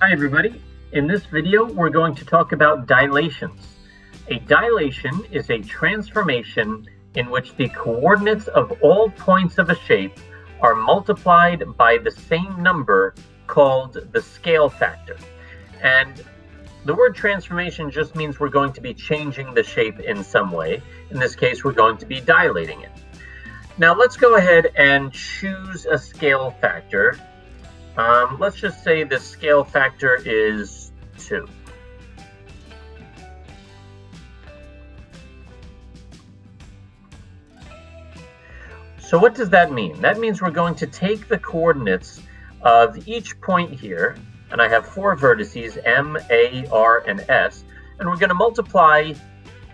Hi everybody. In this video we're going to talk about dilations. A dilation is a transformation in which the coordinates of all points of a shape are multiplied by the same number called the scale factor. And the word transformation just means we're going to be changing the shape in some way. In this case we're going to be dilating it. Now let's go ahead and choose a scale factor. Let's just say the scale factor is 2. So what does that mean? That means we're going to take the coordinates of each point here, and I have 4 vertices, M, A, R, and S, and we're going to multiply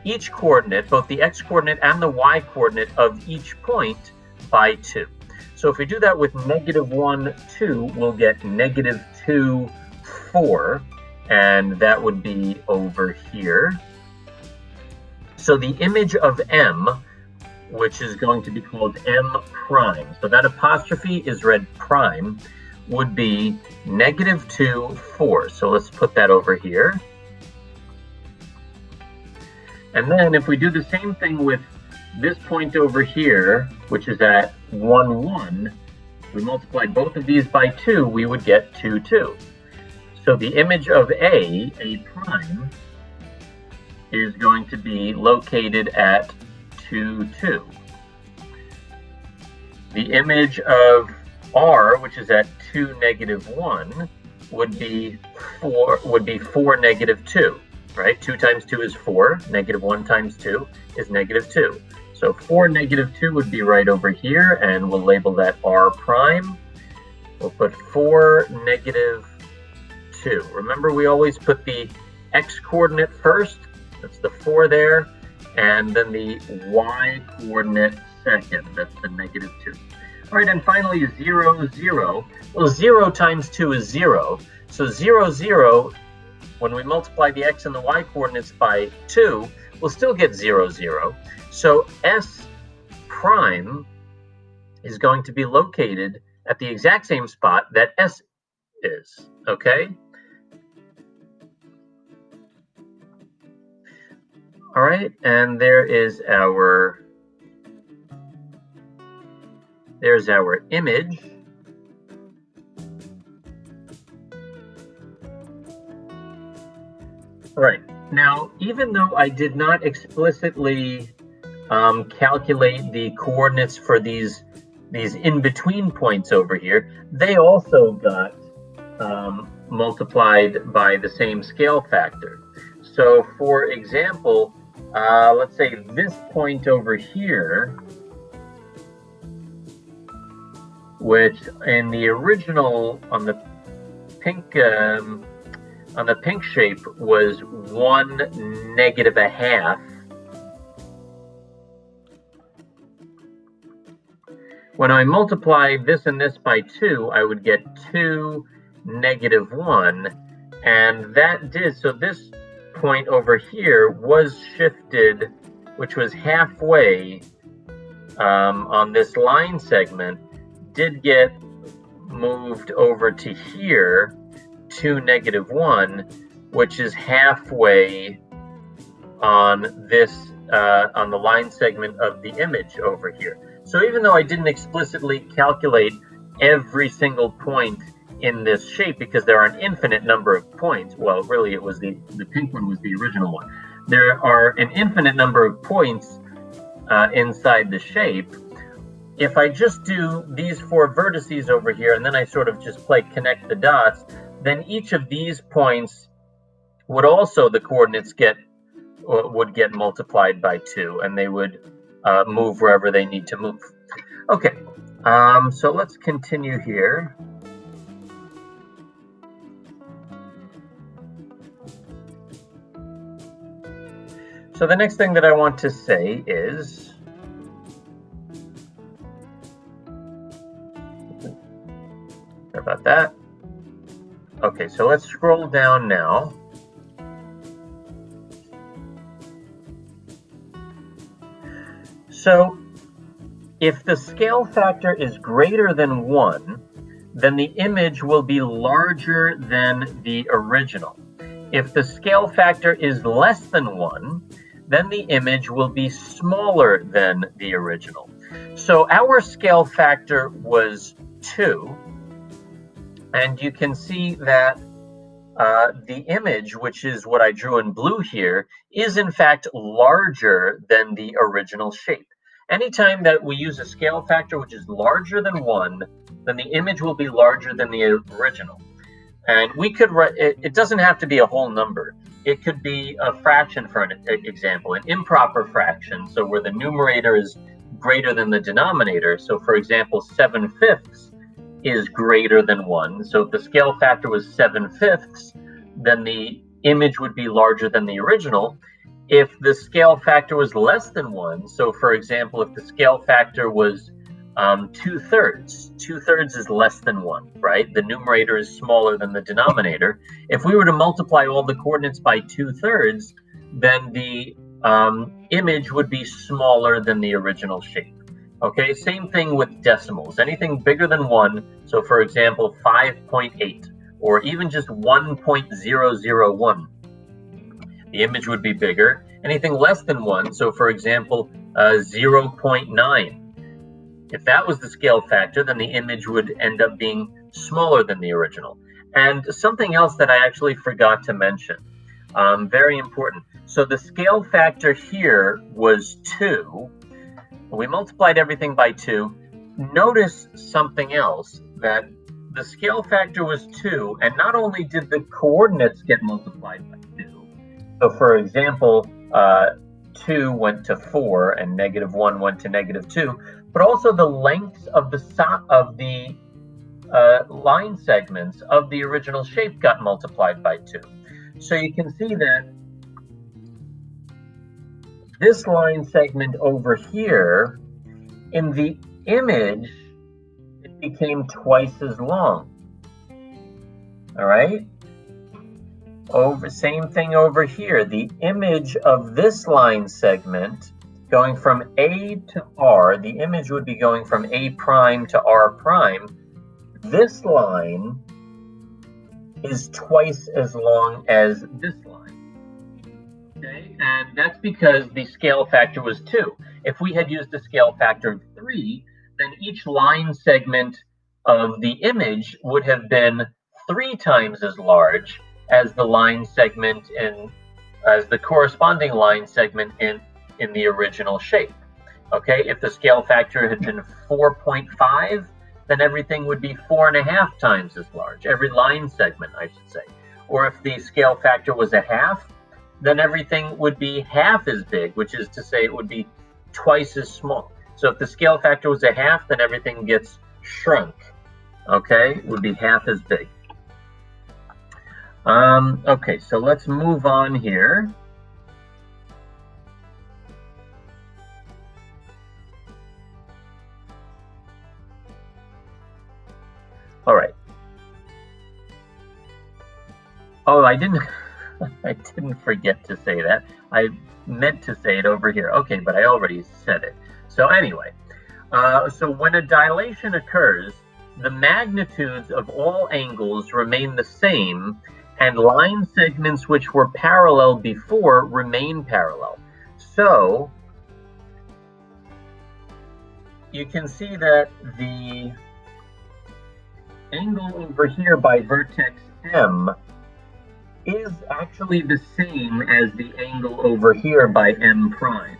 each coordinate, both the x coordinate and the y coordinate of each point by 2. So if we do that with -1, 2, we'll get -2, 4, and that would be over here. So the image of M, which is going to be called M prime, so that apostrophe is read prime, would be -2, 4. So let's put that over here. And then if we do the same thing with this point over here, which is at 1, 1, we multiplied both of these by 2, we would get 2, 2. So the image of A prime, is going to be located at 2, 2. The image of R, which is at 2, -1, would be 4, -2. Right? 2 times 2 is 4. -1 times 2 is -2. So 4, -2 would be right over here, and we'll label that R prime. We'll put 4, -2. Remember, we always put the x coordinate first. That's the 4 there. And then the y coordinate second. That's the -2. All right, and finally 0, 0. Well, 0 times 2 is 0. So 0, 0, when we multiply the x and the y coordinates by 2, we'll still get 0, 0. So S prime is going to be located at the exact same spot that S is, okay? All right, and there's our image. All right, now even though I did not explicitly calculate the coordinates for these in-between points over here, they also got multiplied by the same scale factor. So for example, let's say this point over here, which in the original on the pink shape was 1, -1/2. When I multiply this and this by 2, I would get 2, -1, and that did, so this point over here was shifted, which was halfway on this line segment, did get moved over to here, 2, -1, which is halfway on this, on the line segment of the image over here. So even though I didn't explicitly calculate every single point in this shape, because there are an infinite number of points, well, really it was the pink one was the original one. There are an infinite number of points inside the shape. If I just do these 4 vertices over here, and then I sort of just connect the dots, then each of these points would also, the coordinates would get multiplied by 2, and they would move wherever they need to move. Okay, so let's continue here. So the next thing that I want to say is, sorry about that. Okay, so let's scroll down now. So if the scale factor is greater than 1, then the image will be larger than the original. If the scale factor is less than 1, then the image will be smaller than the original. So our scale factor was 2, and you can see that the image, which is what I drew in blue here, is in fact larger than the original shape. Anytime that we use a scale factor which is larger than 1, then the image will be larger than the original. And we could write, it doesn't have to be a whole number. It could be a fraction, for an example, an improper fraction, so where the numerator is greater than the denominator. So for example, 7/5 is greater than 1. So if the scale factor was 7/5, then the image would be larger than the original. If the scale factor was less than 1, so for example, if the scale factor was 2/3, 2/3 is less than 1, right? The numerator is smaller than the denominator. If we were to multiply all the coordinates by 2/3, then the image would be smaller than the original shape. Okay, same thing with decimals. Anything bigger than 1, so for example, 5.8, or even just 1.001, the image would be bigger. Anything less than 1, so for example, 0.9, if that was the scale factor, then the image would end up being smaller than the original. And something else that I actually forgot to mention, very important. So the scale factor here was 2. We multiplied everything by 2. Notice something else, that the scale factor was 2, and not only did the coordinates get multiplied by 2, so for example, 2 went to 4 and -1 went to -2, but also the lengths of the line segments of the original shape got multiplied by 2. So you can see that this line segment over here, in the image, it became twice as long. All right? Same thing over here. The image of this line segment going from A to R, the image would be going from A prime to R prime. This line is twice as long as this line. Okay, and that's because the scale factor was 2. If we had used a scale factor of 3, then each line segment of the image would have been 3 times as large as the line segment as the corresponding line segment in the original shape. Okay, if the scale factor had been 4.5, then everything would be 4.5 times as large, every line segment, I should say. Or if the scale factor was 1/2, then everything would be half as big, which is to say it would be twice as small. So if the scale factor was 1/2, then everything gets shrunk. Okay, it would be half as big. Okay, so let's move on here. All right. Oh, I didn't forget to say that. I meant to say it over here. Okay, but I already said it. So anyway, so when a dilation occurs, the magnitudes of all angles remain the same, and line segments which were parallel before remain parallel. So you can see that the angle over here by vertex M is actually the same as the angle over here by M prime.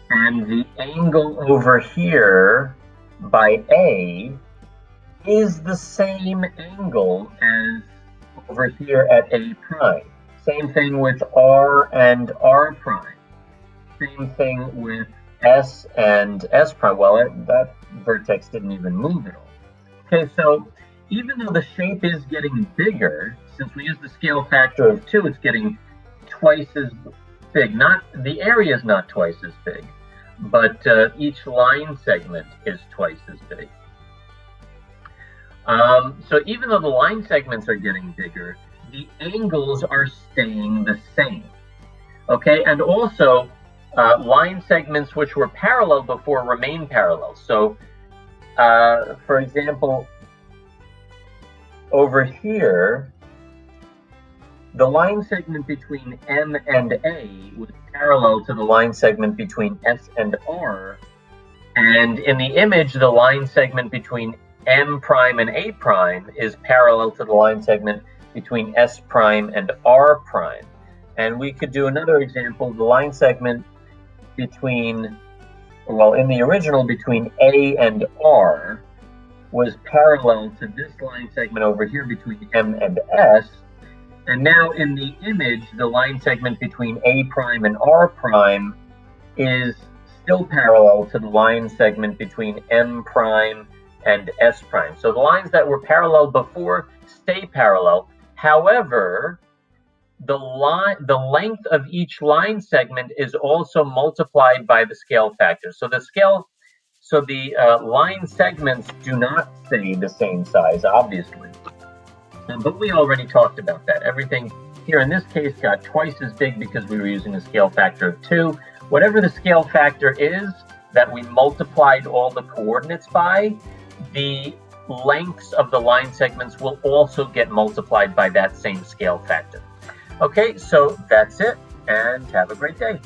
And the angle over here by A is the same angle as over here at A prime. Same thing with R and R prime. Same thing with S and S prime. Well, that vertex didn't even move at all. Okay, so even though the shape is getting bigger, since we use the scale factor of 2, it's getting twice as big. The area is not twice as big, but each line segment is twice as big. So even though the line segments are getting bigger, the angles are staying the same. Okay, and also line segments which were parallel before remain parallel. So, for example, over here, the line segment between M and A was parallel to the line segment between S and R. And in the image, the line segment between M prime and A prime is parallel to the line segment between S prime and R prime. And we could do another example. The line segment between, well, in the original, between A and R was parallel to this line segment over here between M and S. And now in the image, the line segment between A prime and R prime is still parallel to the line segment between M prime and S prime. So the lines that were parallel before stay parallel. However, the length of each line segment is also multiplied by the scale factor. So the line segments do not stay the same size, obviously. But we already talked about that. Everything here in this case got twice as big because we were using a scale factor of 2. Whatever the scale factor is that we multiplied all the coordinates by, the lengths of the line segments will also get multiplied by that same scale factor. Okay, so that's it, and have a great day.